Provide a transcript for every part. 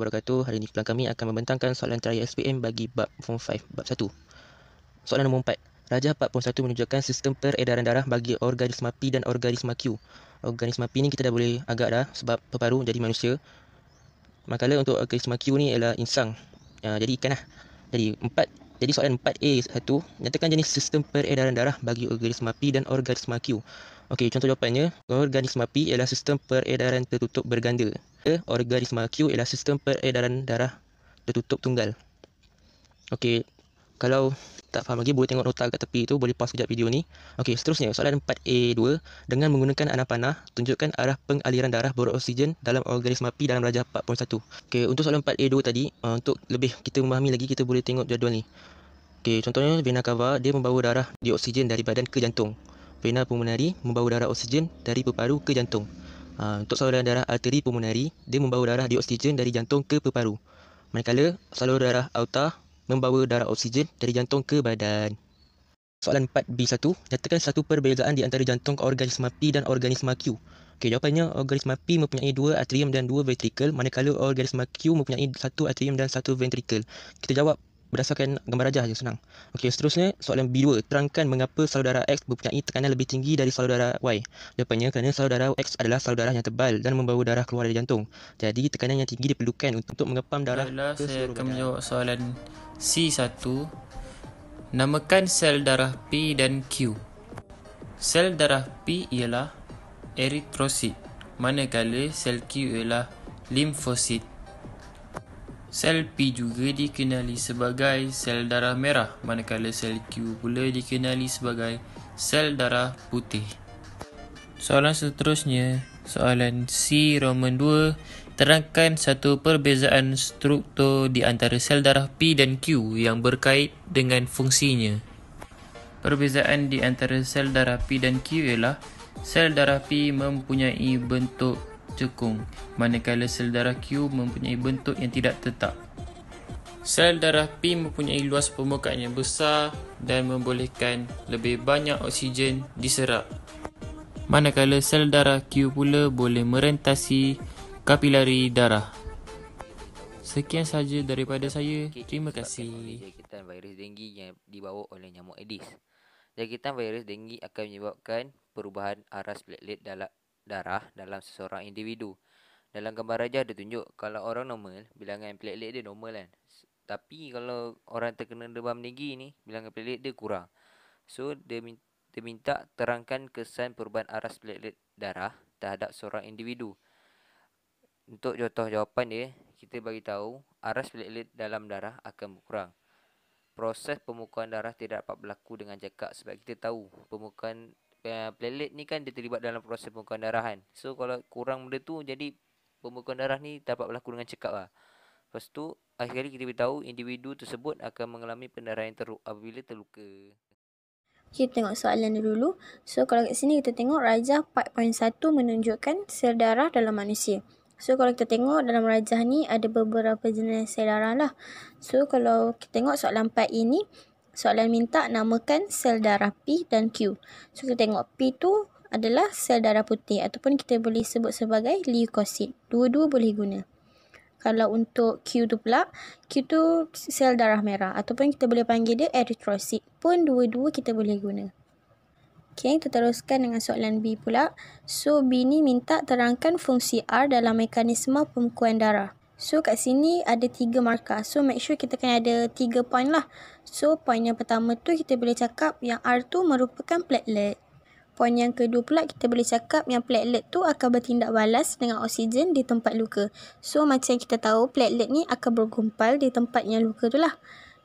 wabarakatuh. Hari ini kelas kami akan membentangkan soalan terakhir SPM bagi bab Form 5, bab 1. Soalan nombor 4. Rajah 41 menunjukkan sistem peredaran darah bagi organisma P dan organisma Q. Organisma P ni kita dah boleh agak dah sebab terparu jadi manusia. Manakala untuk organisma Q ni ialah insang. Jadi ikan lah. Jadi soalan 4A1, nyatakan jenis sistem peredaran darah bagi organisma P dan organisma Q. Okey, contoh jawapannya, organisma P ialah sistem peredaran tertutup berganda. Organisma Q ialah sistem peredaran darah tertutup tunggal. Okey, kalau tak faham lagi boleh tengok nota kat tepi tu, boleh pause sekejap video ni. Okey, seterusnya soalan 4A2, dengan menggunakan anak panah, tunjukkan arah pengaliran darah beroksigen dalam organisma P dalam rajah 4.1. Okey, untuk soalan 4A2 tadi, untuk lebih kita memahami lagi, kita boleh tengok jadual ni. Okey, contohnya vena cava, dia membawa darah dioksigen dari badan ke jantung. Vena pulmonari membawa darah oksigen dari peparu ke jantung. Untuk saluran darah arteri pulmonari, dia membawa darah dioksigen dari jantung ke peparu. Manakala saluran darah aorta membawa darah oksigen dari jantung ke badan. Soalan 4B1, nyatakan satu perbezaan di antara jantung organisma P dan organisma Q. Okey, jawapannya organisma P mempunyai 2 atrium dan 2 ventrikel, manakala organisma Q mempunyai 1 atrium dan 1 ventrikel. Kita jawab berdasarkan gambar rajah je, senang. Okey, seterusnya soalan B2, terangkan mengapa salur darah X mempunyai tekanan lebih tinggi dari salur darah Y. Jawapannya kerana salur darah X adalah salur darah yang tebal dan membawa darah keluar dari jantung. Jadi tekanan yang tinggi diperlukan untuk mengepam darah ke Saya seluruh akan badan. menjawab soalan C1. Namakan sel darah P dan Q. Sel darah P ialah eritrosit, manakala sel Q ialah limfosit. Sel P juga dikenali sebagai sel darah merah, manakala sel Q pula dikenali sebagai sel darah putih. Soalan seterusnya, soalan C Roman 2, terangkan satu perbezaan struktur di antara sel darah P dan Q yang berkait dengan fungsinya. Perbezaan di antara sel darah P dan Q ialah sel darah P mempunyai bentuk cekung, manakala sel darah Q mempunyai bentuk yang tidak tetap. Sel darah P mempunyai luas permukaan yang besar dan membolehkan lebih banyak oksigen diserap, manakala sel darah Q pula boleh merentasi kapilari darah. Sekian sahaja daripada saya. Terima kasih. Jangkitan virus denggi yang dibawa oleh nyamuk Aedes. Jangkitan virus denggi akan menyebabkan perubahan aras platelet dalam darah dalam seseorang individu. Dalam gambar rajah dia tunjuk kalau orang normal, bilangan platelet dia normal kan. Tapi kalau orang terkena demam denggi ni, bilangan platelet dia kurang. So dia minta terangkan kesan perubahan aras platelet darah terhadap seorang individu. Untuk contoh jawapan dia, kita bagi tahu aras platelet dalam darah akan berkurang. Proses pemukuan darah tidak dapat berlaku dengan cekak sebab kita tahu pemukuan platelet ni kan dia terlibat dalam proses pemukuan darah kan. So kalau kurang benda tu, jadi pemukuan darah ni dapat berlaku dengan cekak lah. Lepas tu akhir kali kita beritahu individu tersebut akan mengalami pendarahan teruk apabila terluka. Kita tengok soalan dulu. So kalau kat sini kita tengok rajah 4.1 menunjukkan sel darah dalam manusia. So kalau kita tengok dalam rajah ni ada beberapa jenis sel darah lah. So kalau kita tengok soalan 4 ini, soalan minta namakan sel darah P dan Q. So kita tengok P tu adalah sel darah putih ataupun kita boleh sebut sebagai leukosit. Dua-dua boleh guna. Kalau untuk Q tu pula, Q tu sel darah merah ataupun kita boleh panggil dia eritrosit. Pun dua-dua kita boleh guna. Okay, kita teruskan dengan soalan B pula. So, B ni minta terangkan fungsi R dalam mekanisme pembekuan darah. So, kat sini ada 3 markah. So, make sure kita kena ada 3 point lah. So, point yang pertama tu kita boleh cakap yang R tu merupakan platelet. Poin yang kedua pula kita boleh cakap yang platelet tu akan bertindak balas dengan oksigen di tempat luka. So, macam kita tahu platelet ni akan bergumpal di tempat yang luka tu lah.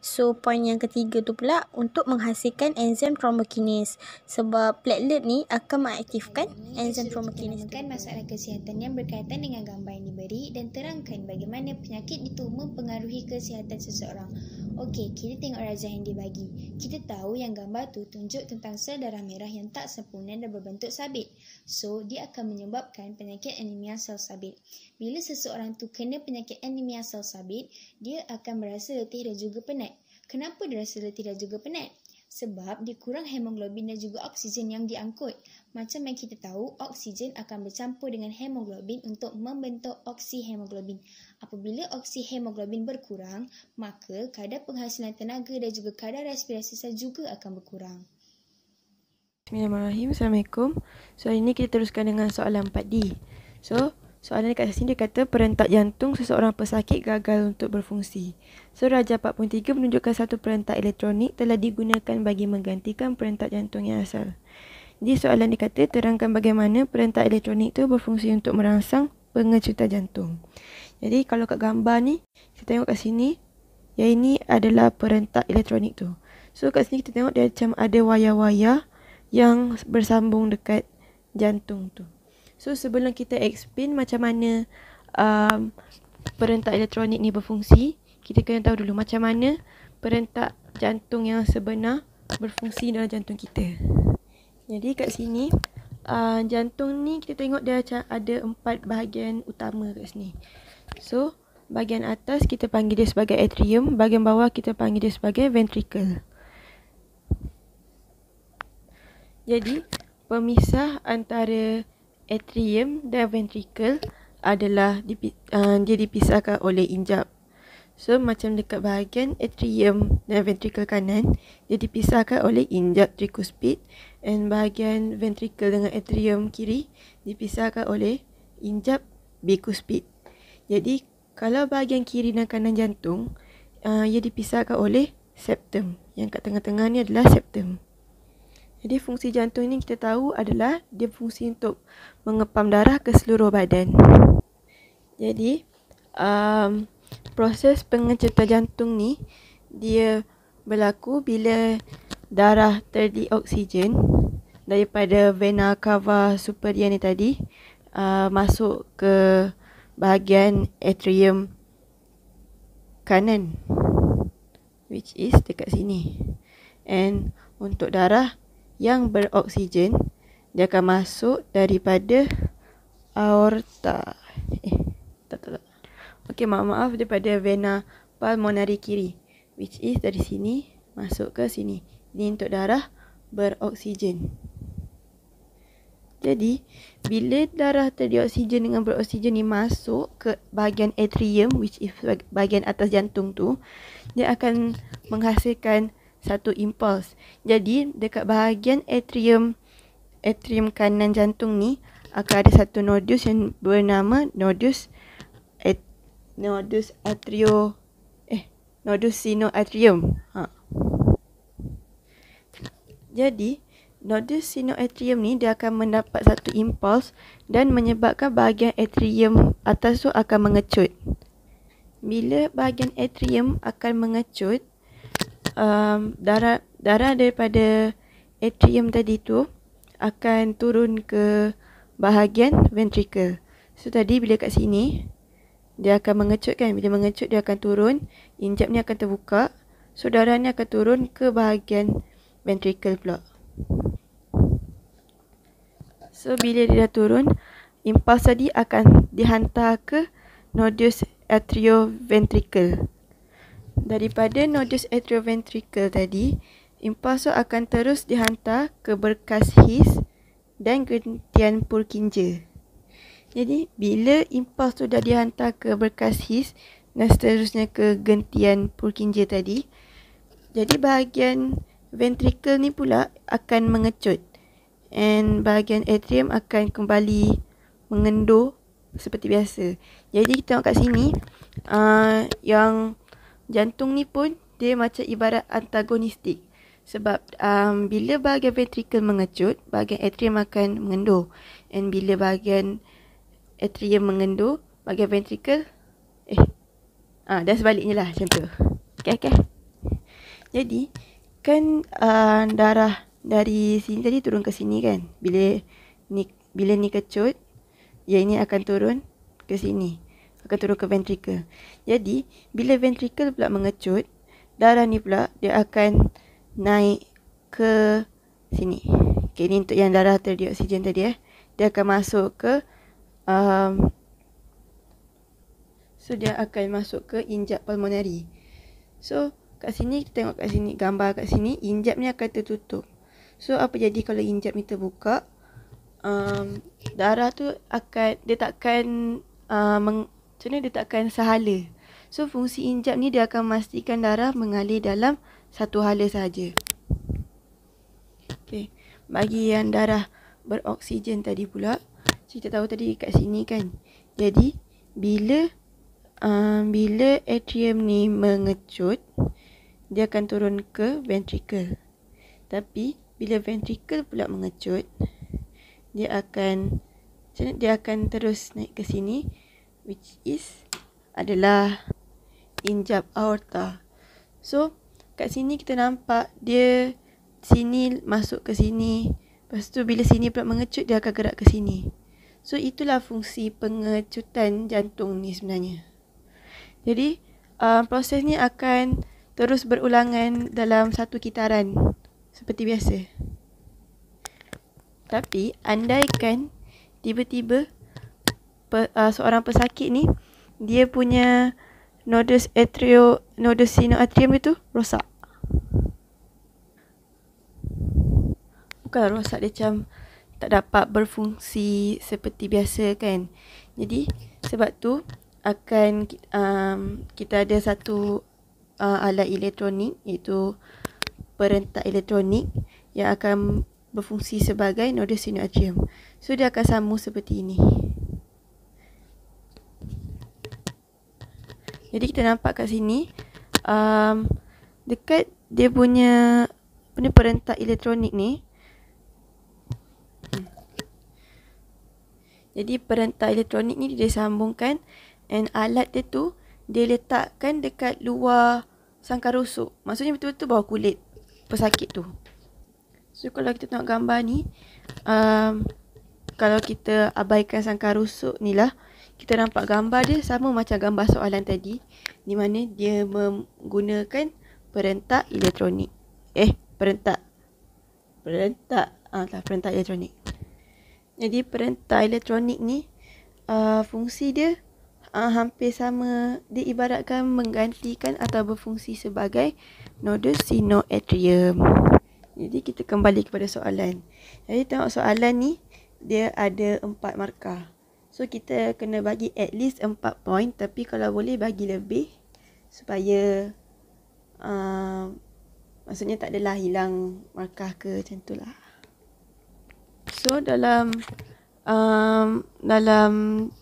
So, poin yang ketiga tu pula untuk menghasilkan enzim thrombokinase. Sebab platelet ni akan mengaktifkan enzim thrombokinase. Menerangkan masalah kesihatan yang berkaitan dengan gambar yang diberi dan terangkan bagaimana penyakit itu mempengaruhi kesihatan seseorang. Okey, kita tengok rajah yang dibagi. Kita tahu yang gambar tu tunjuk tentang sel darah merah yang tak sempurna dan berbentuk sabit. So, dia akan menyebabkan penyakit anemia sel sabit. Bila seseorang tu kena penyakit anemia sel sabit, dia akan berasa letih dan juga penat. Kenapa dia rasa letih dan juga penat? Sebab dikurang hemoglobin dan juga oksigen yang diangkut. Macam yang kita tahu, oksigen akan bercampur dengan hemoglobin untuk membentuk oksihemoglobin. Apabila oksihemoglobin berkurang, maka kadar penghasilan tenaga dan juga kadar respirasi sel juga akan berkurang. Bismillahirrahmanirrahim. Assalamualaikum. So, hari ini kita teruskan dengan soalan 4D. So, soalan dekat sini dia kata perentak jantung seseorang pesakit gagal untuk berfungsi. So, Rajah 43 menunjukkan satu perentak elektronik telah digunakan bagi menggantikan perentak jantung yang asal. Jadi, soalan dia kata terangkan bagaimana perentak elektronik itu berfungsi untuk merangsang pengecutan jantung. Jadi, kalau kat gambar ni, kita tengok kat sini, yang ini adalah perentak elektronik tu. So, kat sini kita tengok dia macam ada wayar-wayar yang bersambung dekat jantung tu. So sebelum kita explain macam mana perentak elektronik ni berfungsi, kita kena tahu dulu macam mana perentak jantung yang sebenar berfungsi dalam jantung kita. Jadi kat sini jantung ni kita tengok dia macam ada 4 bahagian utama kat sini. So bahagian atas kita panggil dia sebagai atrium, bahagian bawah kita panggil dia sebagai ventricle. Jadi, pemisah antara atrium dan ventricle adalah dia dipisahkan oleh injap. So, macam dekat bahagian atrium dan ventricle kanan, dia dipisahkan oleh injap tricuspid, dan bahagian ventricle dengan atrium kiri dipisahkan oleh injap bicuspid. Jadi, kalau bahagian kiri dan kanan jantung, ia dipisahkan oleh septum. Yang kat tengah-tengah ni adalah septum. Jadi fungsi jantung ni kita tahu adalah dia fungsi untuk mengepam darah ke seluruh badan. Jadi proses pengecutan jantung ni dia berlaku bila darah terdioksigen daripada vena cava superior ni tadi masuk ke bahagian atrium kanan, which is dekat sini. And untuk darah yang beroksigen, dia akan masuk daripada aorta. Tak. Okey, maaf daripada vena pulmonari kiri, which is dari sini masuk ke sini. Ini untuk darah beroksigen. Jadi, bila darah terdioksigen dengan beroksigen ni masuk ke bahagian atrium, which is bahagian atas jantung tu, dia akan menghasilkan satu impuls. Jadi dekat bahagian atrium kanan jantung ni akan ada satu nodus yang bernama nodus sinoatrium. Jadi nodus sinoatrium ni dia akan mendapat satu impuls dan menyebabkan bahagian atrium atas tu akan mengecut. Bila bahagian atrium akan mengecut, darah daripada atrium tadi tu akan turun ke bahagian ventricle. So tadi bila kat sini dia akan mengecut kan, bila mengecut dia akan turun, injap ni akan terbuka. So darah ni akan turun ke bahagian ventricle pula. So bila dia dah turun, impuls tadi akan dihantar ke nodus atrioventricle. Daripada nodus atrioventricle tadi, impuls akan terus dihantar ke berkas His dan gentian Purkinje. Jadi, bila impuls tu dah dihantar ke berkas His dan seterusnya ke gentian Purkinje tadi, jadi bahagian ventricle ni pula akan mengecut. And bahagian atrium akan kembali mengendur seperti biasa. Jadi, kita tengok kat sini, yang jantung ni pun dia macam ibarat antagonistik. Sebab bila bahagian ventricle mengecut, bahagian atrium akan mengendur. And bila bahagian atrium mengendur, bahagian ventricle dah sebaliknya lah macam tu. Okay. Jadi kan darah dari sini tadi turun ke sini kan. Bila ni kecut, yang ini akan turun ke sini, akan turun ke ventricle. Jadi bila ventricle pula mengecut, darah ni pula dia akan naik ke sini. Okay, ni untuk yang darah terdioksigen tadi dia akan masuk ke so dia akan masuk ke injap pulmonari. So kat sini kita tengok kat sini, gambar kat sini, injap ni akan tertutup. So apa jadi kalau injap ni terbuka? Darah tu dia takkan macam mana, dia takkan sehala. So fungsi injap ni dia akan memastikan darah mengalir dalam satu hala sahaja. Okay. Bagi yang darah beroksigen tadi pula, kita tahu tadi kat sini kan. Jadi bila atrium ni mengecut, dia akan turun ke ventricle. Tapi bila ventricle pula mengecut, dia akan terus naik ke sini, which is adalah injap aorta. So kat sini kita nampak dia sini masuk ke sini, lepas tu bila sini pula mengecut, dia akan gerak ke sini. So itulah fungsi pengecutan jantung ni sebenarnya. Jadi proses ni akan terus berulangan dalam satu kitaran seperti biasa. Tapi andaikan tiba-tiba seorang pesakit ni, dia punya nodus sinoatrium itu rosak. Bukan rosak, dia macam tak dapat berfungsi seperti biasa kan. Jadi sebab tu akan kita ada satu alat elektronik, iaitu perentak elektronik yang akan berfungsi sebagai nodus sinoatrium. So dia akan sambung seperti ini. Jadi kita nampak kat sini dekat dia punya perentak elektronik ni. Jadi perentak elektronik ni dia sambungkan, and alat dia tu dia letakkan dekat luar sangkar rusuk. Maksudnya betul-betul bawah kulit pesakit tu. So kalau kita tengok gambar ni, kalau kita abaikan sangkar rusuk ni lah, kita nampak gambar dia sama macam gambar soalan tadi, di mana dia menggunakan perentak elektronik. Perentak elektronik. Jadi perentak elektronik ni fungsi dia hampir sama. Dia ibaratkan menggantikan atau berfungsi sebagai nodus sinoatrium. Jadi kita kembali kepada soalan. Jadi tengok soalan ni, dia ada 4 markah. So kita kena bagi at least 4 point, tapi kalau boleh bagi lebih supaya maksudnya tak adalah hilang markah ke macam tu lah. So dalam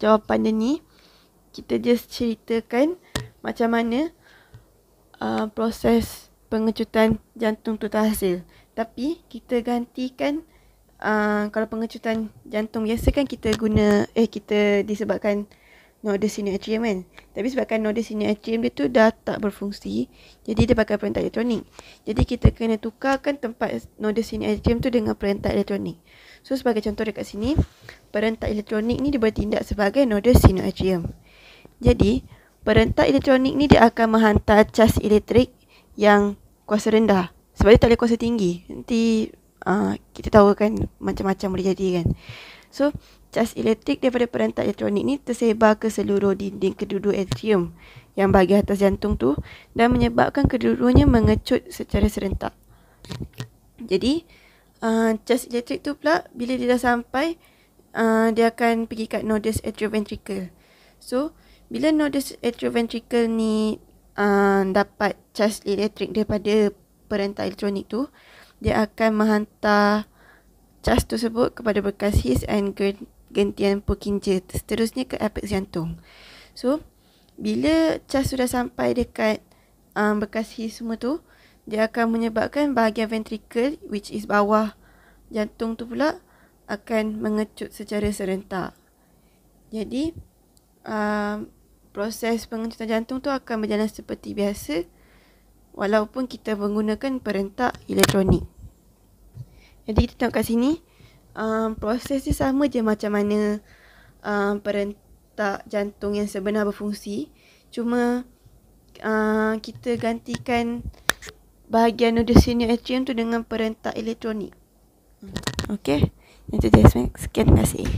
jawapan dia ni, kita just ceritakan macam mana proses pengecutan jantung tu terhasil. Tapi kita gantikan, kalau pengecutan jantung biasa kan kita disebabkan nodus sinoatrium kan. Tapi sebabkan nodus sinoatrium dia tu dah tak berfungsi, jadi dia pakai perentak elektronik. Jadi kita kena tukarkan tempat nodus sinoatrium tu dengan perentak elektronik. So sebagai contoh dekat sini, perentak elektronik ni dia bertindak sebagai nodus sinoatrium. Jadi perentak elektronik ni dia akan menghantar cas elektrik yang kuasa rendah, sebab dia tak boleh kuasa tinggi. Nanti kita tahu kan macam-macam boleh jadi kan. So cas elektrik daripada perentak elektronik ni tersebar ke seluruh dinding kedua-dua atrium yang bahagian atas jantung tu, dan menyebabkan kedua-duanya mengecut secara serentak. Jadi cas elektrik tu pula bila dia dah sampai, dia akan pergi kat nodus atrioventricle. So bila nodus atrioventricle ni dapat cas elektrik daripada perentak elektronik tu, dia akan menghantar cas tersebut kepada bekas his and gentian Purkinje, seterusnya ke apex jantung. So bila cas sudah sampai dekat bekas his semua tu, dia akan menyebabkan bahagian ventricle, which is bawah jantung tu pula, akan mengecut secara serentak. Jadi proses pengecutan jantung tu akan berjalan seperti biasa walaupun kita menggunakan perentak elektronik. Jadi kita tengok kat sini, proses dia sama je macam mana perentak jantung yang sebenar berfungsi. Cuma kita gantikan bahagian nodus sinoatrium tu dengan perentak elektronik. Okey, itu dia. Sekian, terima kasih.